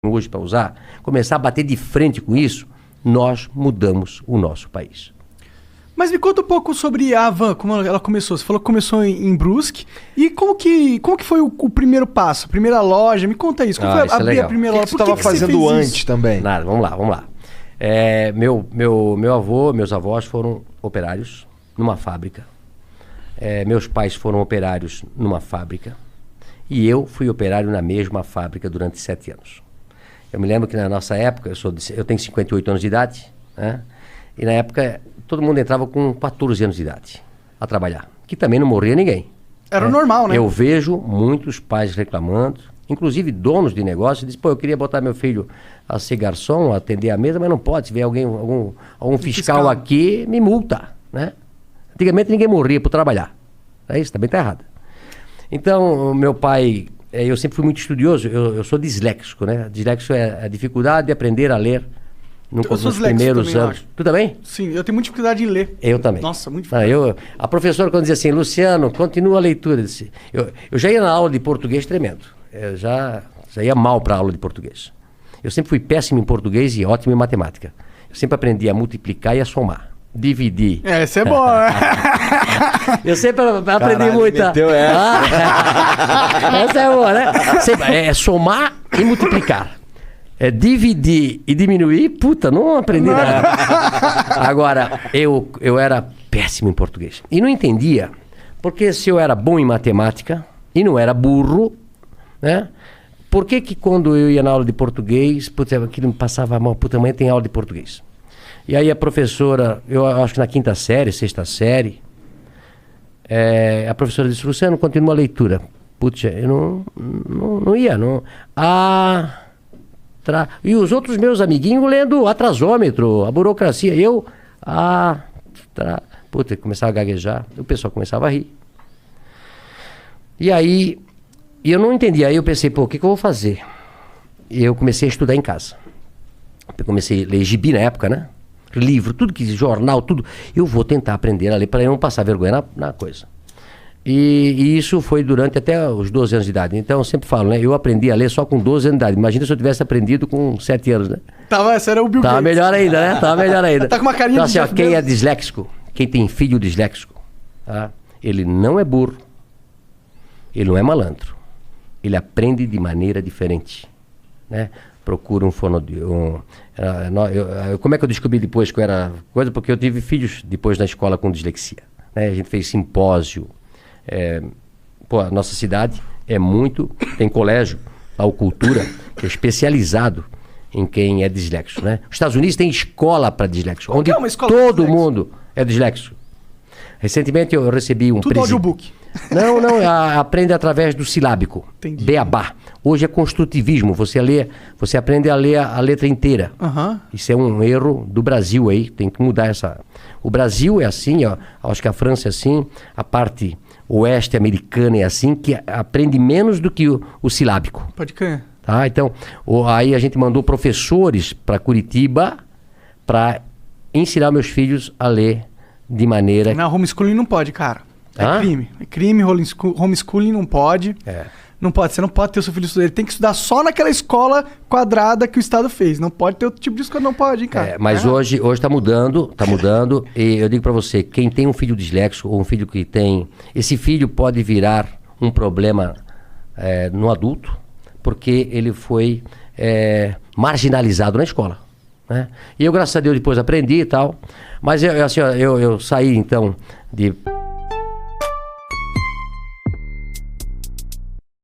hoje para usar, começar a bater de frente com isso, nós mudamos o nosso país. Mas me conta um pouco sobre a Havan, como ela começou. Você falou que começou em Brusque. E como que foi o primeiro passo? A primeira loja? Me conta isso. Como foi abrir a primeira loja? O que você estava fazendo antes também? Nada, vamos lá. Meu avô, meus avós foram operários numa fábrica. Meus pais foram operários numa fábrica. E eu fui operário na mesma fábrica durante 7 anos. Eu me lembro que na nossa época, eu tenho 58 anos de idade, né? E na época todo mundo entrava com 14 anos de idade a trabalhar, que também não morria ninguém. Era normal, né? Eu vejo muitos pais reclamando, inclusive donos de negócio, dizem, eu queria botar meu filho a ser garçom, a atender a mesa, mas não pode. Se vier algum fiscal aqui, me multa, né? Antigamente ninguém morria por trabalhar. É isso, também está errado. Então, meu pai, eu sempre fui muito estudioso, eu sou disléxico, né? Disléxico é a dificuldade de aprender a ler nos primeiros anos. Tu também? Sim, eu tenho muita dificuldade em ler. Eu também. Nossa, muito difícil. A professora, quando dizia assim, Luciano, continua a leitura. Eu já ia na aula de português tremendo. Eu já ia mal para a aula de português. Eu sempre fui péssimo em português e ótimo em matemática. Eu sempre aprendi a multiplicar e a somar. Dividir. Essa é boa, né? Eu sempre aprendi muito. Essa é boa, né? É somar e multiplicar. Dividir e diminuir, não aprendi nada. Agora, eu era péssimo em português. E não entendia, porque se eu era bom em matemática e não era burro, né? Por que quando eu ia na aula de português, aquilo me passava mal, amanhã tem aula de português. E aí a professora, eu acho que na 5ª série, 6ª série, a professora disse, Luciano, continua a leitura. Eu não ia, não. E os outros meus amiguinhos lendo atrasômetro, a burocracia. Começava a gaguejar, o pessoal começava a rir. E aí, eu não entendia. Aí eu pensei, o que eu vou fazer? E eu comecei a estudar em casa. Eu comecei a ler gibi na época, né? Livro, tudo que jornal, tudo. Eu vou tentar aprender a ler para eu não passar vergonha na coisa. E isso foi durante até os 12 anos de idade. Então eu sempre falo, né? Eu aprendi a ler só com 12 anos de idade. Imagina se eu tivesse aprendido com 7 anos, né? Esse era o Bill Gates. Tava melhor ainda, né? Tava melhor ainda. Tá com uma carinha então, assim, quem é disléxico, quem tem filho disléxico, tá? Ele não é burro, ele não é malandro. Ele aprende de maneira diferente, né? Procura um fonoaudiólogo. Como é que eu descobri depois que eu era coisa? Porque eu tive filhos depois na escola com dislexia, né? A gente fez simpósio. A nossa cidade tem colégio, a Cultura, que é especializado em quem é disléxico, né? Os Estados Unidos tem escola para disléxico, onde todo mundo é disléxico. Recentemente eu recebi um Tudo audiobook. Não, aprende através do silábico. Entendi. Beabá. Hoje é construtivismo, você aprende a ler a letra inteira. Uhum. Isso é um erro do Brasil aí, tem que mudar essa... O Brasil é assim, acho que a França é assim, a parte oeste americana é assim, que aprende menos do que o silábico. Pode crer. Tá? Então, aí a gente mandou professores para Curitiba para ensinar meus filhos a ler de maneira... Não, homeschooling não pode, cara. Crime. É crime, homeschooling não pode. Não pode, você não pode ter o seu filho estudar. Ele tem que estudar só naquela escola quadrada que o Estado fez. Não pode ter outro tipo de escola, não pode, hein, cara. Mas hoje tá mudando. E eu digo para você, quem tem um filho disléxico ou um filho que tem... Esse filho pode virar um problema no adulto, porque ele foi marginalizado na escola, né? E eu, graças a Deus, depois aprendi e tal. Mas eu saí, então,